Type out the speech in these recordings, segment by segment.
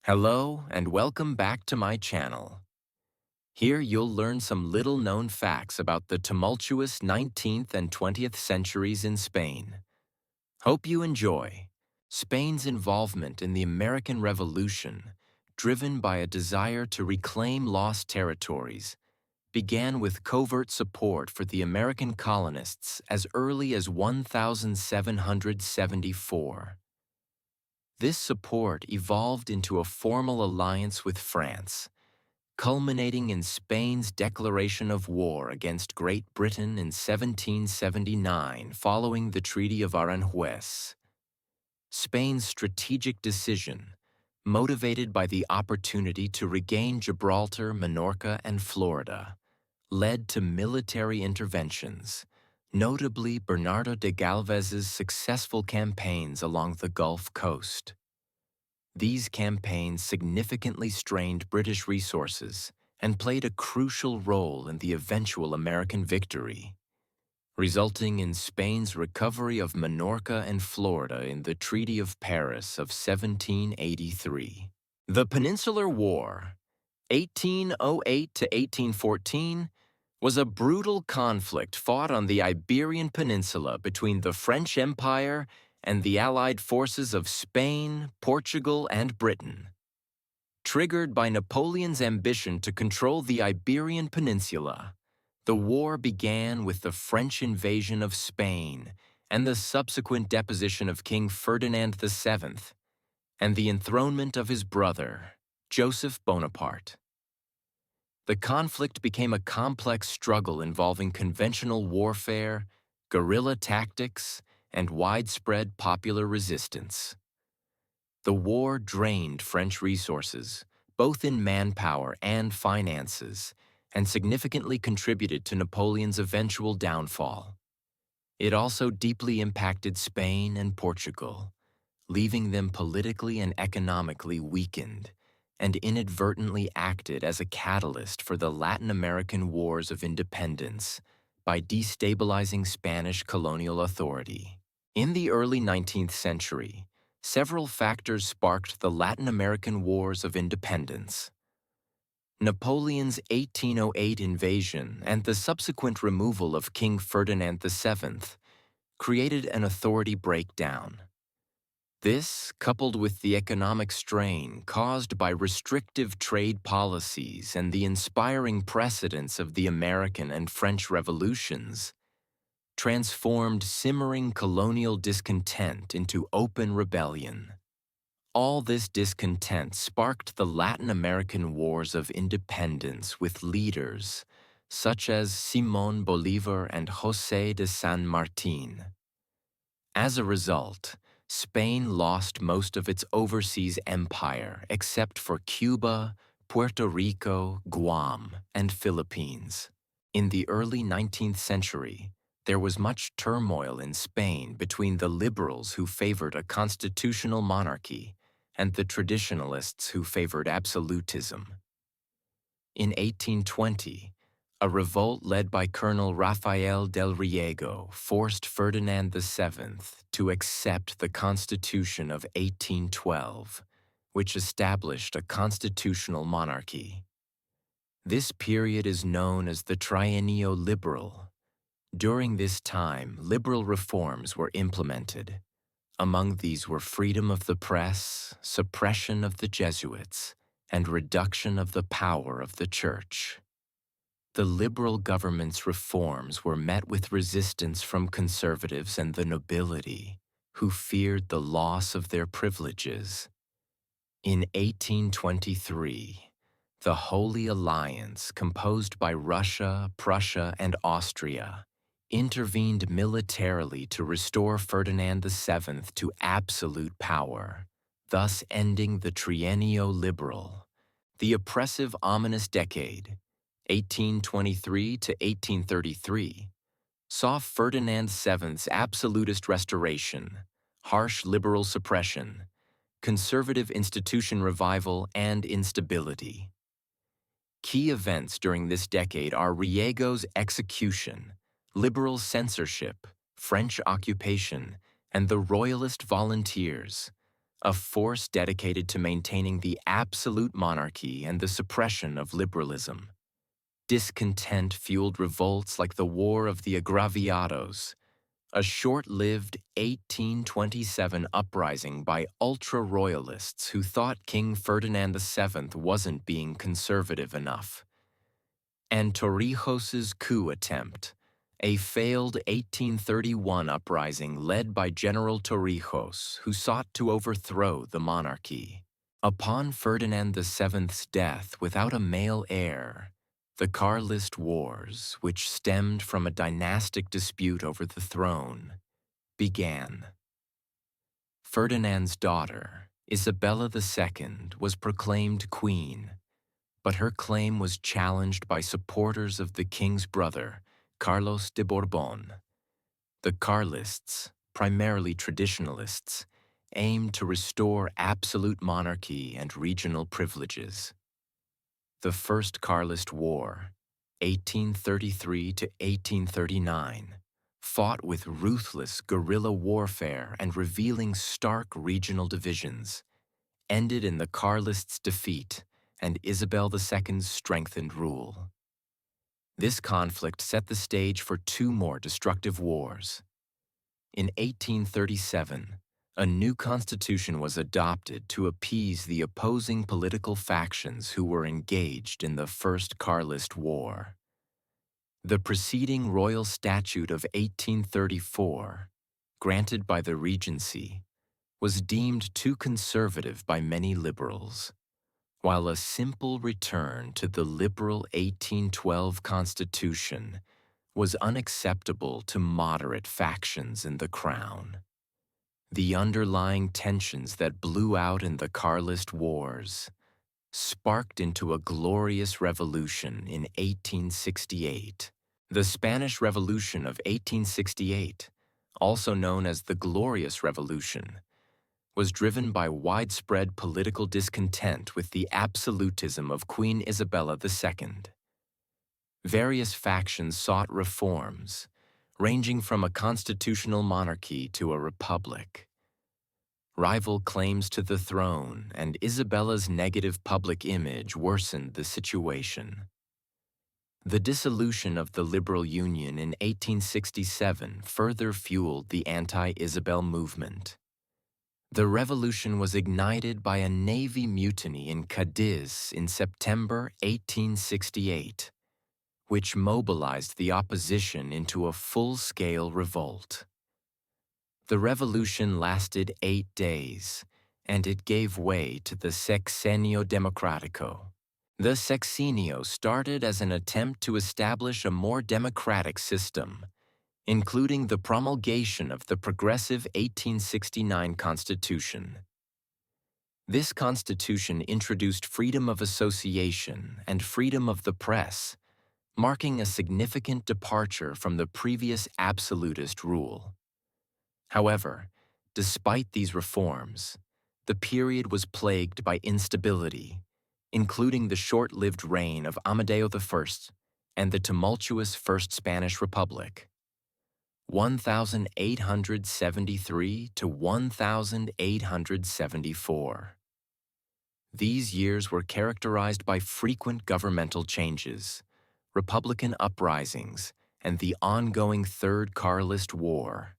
Hello and welcome back to my channel. Here you'll learn some little-known facts about the tumultuous 19th and 20th centuries in Spain. Hope you enjoy. Spain's involvement in the American Revolution, driven by a desire to reclaim lost territories, began with covert support for the American colonists as early as 1774. This support evolved into a formal alliance with France, culminating in Spain's declaration of war against Great Britain in 1779 following the Treaty of Aranjuez. Spain's strategic decision, motivated by the opportunity to regain Gibraltar, Minorca, and Florida, led to military interventions, notably Bernardo de Galvez's successful campaigns along the Gulf Coast. These campaigns significantly strained British resources and played a crucial role in the eventual American victory, resulting in Spain's recovery of Minorca and Florida in the Treaty of Paris of 1783. The Peninsular War, 1808 to 1814, was a brutal conflict fought on the Iberian Peninsula between the French Empire and the allied forces of Spain, Portugal, and Britain. Triggered by Napoleon's ambition to control the Iberian Peninsula, the war began with the French invasion of Spain and the subsequent deposition of King Ferdinand VII and the enthronement of his brother, Joseph Bonaparte. The conflict became a complex struggle involving conventional warfare, guerrilla tactics, and widespread popular resistance. The war drained French resources, both in manpower and finances, and significantly contributed to Napoleon's eventual downfall. It also deeply impacted Spain and Portugal, leaving them politically and economically weakened, and inadvertently acted as a catalyst for the Latin American Wars of Independence by destabilizing Spanish colonial authority. In the early 19th century, several factors sparked the Latin American Wars of Independence. Napoleon's 1808 invasion and the subsequent removal of King Ferdinand VII created an authority breakdown. This, coupled with the economic strain caused by restrictive trade policies and the inspiring precedents of the American and French revolutions, transformed simmering colonial discontent into open rebellion. All this discontent sparked the Latin American Wars of Independence with leaders such as Simón Bolívar and José de San Martín. As a result, Spain lost most of its overseas empire except for Cuba, Puerto Rico, Guam, and Philippines. In the early 19th century, there was much turmoil in Spain between the liberals who favored a constitutional monarchy and the traditionalists who favored absolutism. In 1820, a revolt led by Colonel Rafael del Riego forced Ferdinand VII to accept the Constitution of 1812, which established a constitutional monarchy. This period is known as the Trienio Liberal. During this time, liberal reforms were implemented. Among these were freedom of the press, suppression of the Jesuits, and reduction of the power of the Church. The liberal government's reforms were met with resistance from conservatives and the nobility, who feared the loss of their privileges. In 1823, the Holy Alliance, composed by Russia, Prussia, and Austria, intervened militarily to restore Ferdinand VII to absolute power, thus ending the Trienio Liberal, the oppressive ominous decade, 1823 to 1833, saw Ferdinand VII's absolutist restoration, harsh liberal suppression, conservative institution revival, and instability. Key events during this decade are Riego's execution, liberal censorship, French occupation, and the Royalist volunteers, a force dedicated to maintaining the absolute monarchy and the suppression of liberalism. Discontent fueled revolts like the War of the Agraviados, a short-lived 1827 uprising by ultra-royalists who thought King Ferdinand VII wasn't being conservative enough. And Torrijos's coup attempt, a failed 1831 uprising led by General Torrijos, who sought to overthrow the monarchy. Upon Ferdinand VII's death without a male heir, the Carlist Wars, which stemmed from a dynastic dispute over the throne, began. Ferdinand's daughter, Isabella II, was proclaimed queen, but her claim was challenged by supporters of the king's brother, Carlos de Bourbon. The Carlists, primarily traditionalists, aimed to restore absolute monarchy and regional privileges. The First Carlist War, 1833 to 1839, fought with ruthless guerrilla warfare and revealing stark regional divisions, ended in the Carlists' defeat and Isabel II's strengthened rule. This conflict set the stage for two more destructive wars. In 1837, a new constitution was adopted to appease the opposing political factions who were engaged in the First Carlist War. The preceding Royal Statute of 1834, granted by the Regency, was deemed too conservative by many liberals, while a simple return to the liberal 1812 Constitution was unacceptable to moderate factions in the Crown. The underlying tensions that blew out in the Carlist Wars sparked into a glorious revolution in 1868. The Spanish Revolution of 1868, also known as the Glorious Revolution, was driven by widespread political discontent with the absolutism of Queen Isabella II. Various factions sought reforms, ranging from a constitutional monarchy to a republic. Rival claims to the throne and Isabella's negative public image worsened the situation. The dissolution of the Liberal Union in 1867 further fueled the anti-Isabel movement. The revolution was ignited by a navy mutiny in Cadiz in September 1868, which mobilized the opposition into a full-scale revolt. The revolution lasted 8 days, and it gave way to the Sexenio Democrático. The Sexenio started as an attempt to establish a more democratic system, including the promulgation of the progressive 1869 Constitution. This constitution introduced freedom of association and freedom of the press, marking a significant departure from the previous absolutist rule. However, despite these reforms, the period was plagued by instability, including the short-lived reign of Amadeo I and the tumultuous First Spanish Republic, 1873 to 1874. These years were characterized by frequent governmental changes, Republican uprisings, and the ongoing Third Carlist War,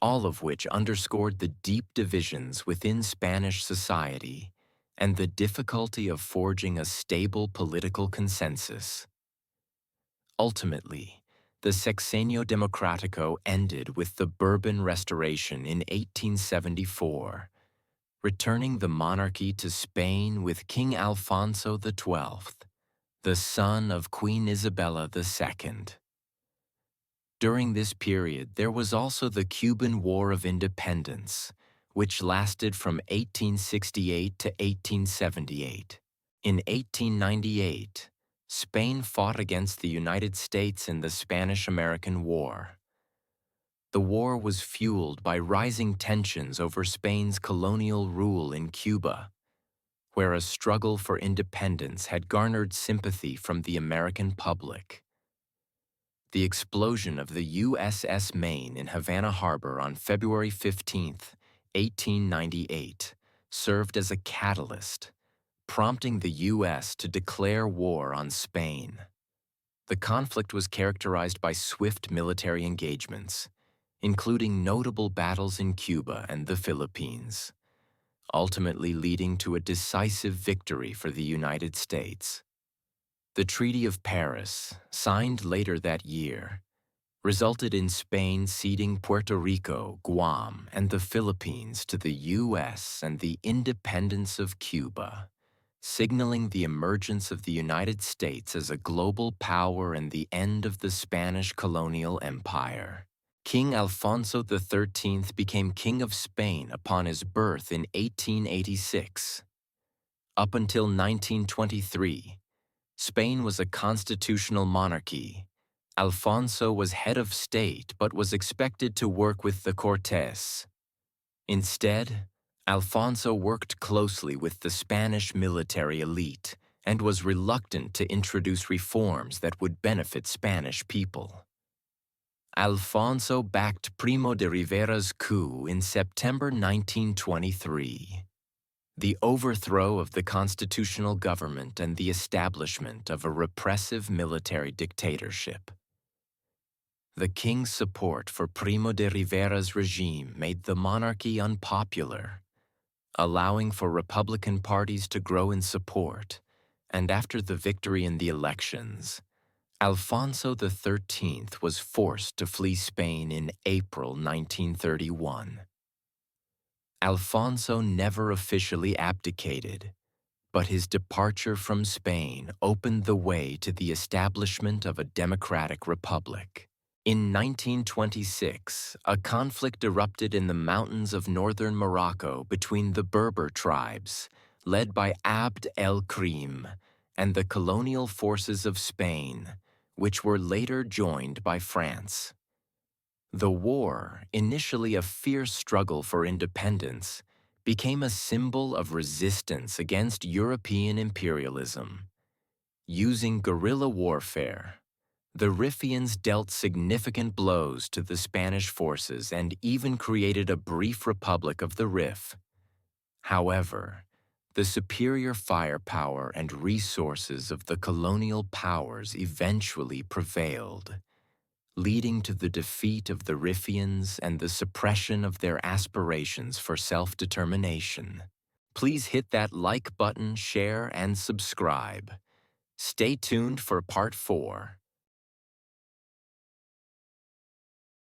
all of which underscored the deep divisions within Spanish society and the difficulty of forging a stable political consensus. Ultimately, the Sexenio Democrático ended with the Bourbon Restoration in 1874, returning the monarchy to Spain with King Alfonso XII, the son of Queen Isabella II. During this period, there was also the Cuban War of Independence, which lasted from 1868 to 1878. In 1898, Spain fought against the United States in the Spanish-American War. The war was fueled by rising tensions over Spain's colonial rule in Cuba, where a struggle for independence had garnered sympathy from the American public. The explosion of the USS Maine in Havana Harbor on February 15, 1898, served as a catalyst, prompting the U.S. to declare war on Spain. The conflict was characterized by swift military engagements, including notable battles in Cuba and the Philippines, ultimately leading to a decisive victory for the United States. The Treaty of Paris, signed later that year, resulted in Spain ceding Puerto Rico, Guam, and the Philippines to the U.S. and the independence of Cuba, signaling the emergence of the United States as a global power and the end of the Spanish colonial empire. King Alfonso XIII became King of Spain upon his birth in 1886. Up until 1923, Spain was a constitutional monarchy. Alfonso was head of state but was expected to work with the Cortes. Instead, Alfonso worked closely with the Spanish military elite and was reluctant to introduce reforms that would benefit Spanish people. Alfonso backed Primo de Rivera's coup in September 1923. The overthrow of the constitutional government and the establishment of a repressive military dictatorship. The king's support for Primo de Rivera's regime made the monarchy unpopular, allowing for Republican parties to grow in support, and after the victory in the elections, Alfonso XIII was forced to flee Spain in April 1931. Alfonso never officially abdicated, but his departure from Spain opened the way to the establishment of a democratic republic. In 1926, a conflict erupted in the mountains of northern Morocco between the Berber tribes, led by Abd el-Krim, and the colonial forces of Spain, which were later joined by France. The war, initially a fierce struggle for independence, became a symbol of resistance against European imperialism. Using guerrilla warfare, the Riffians dealt significant blows to the Spanish forces and even created a brief republic of the Rif. However, the superior firepower and resources of the colonial powers eventually prevailed, leading to the defeat of the Riffians and the suppression of their aspirations for self-determination. Please hit that like button, share, and subscribe. Stay tuned for Part 4.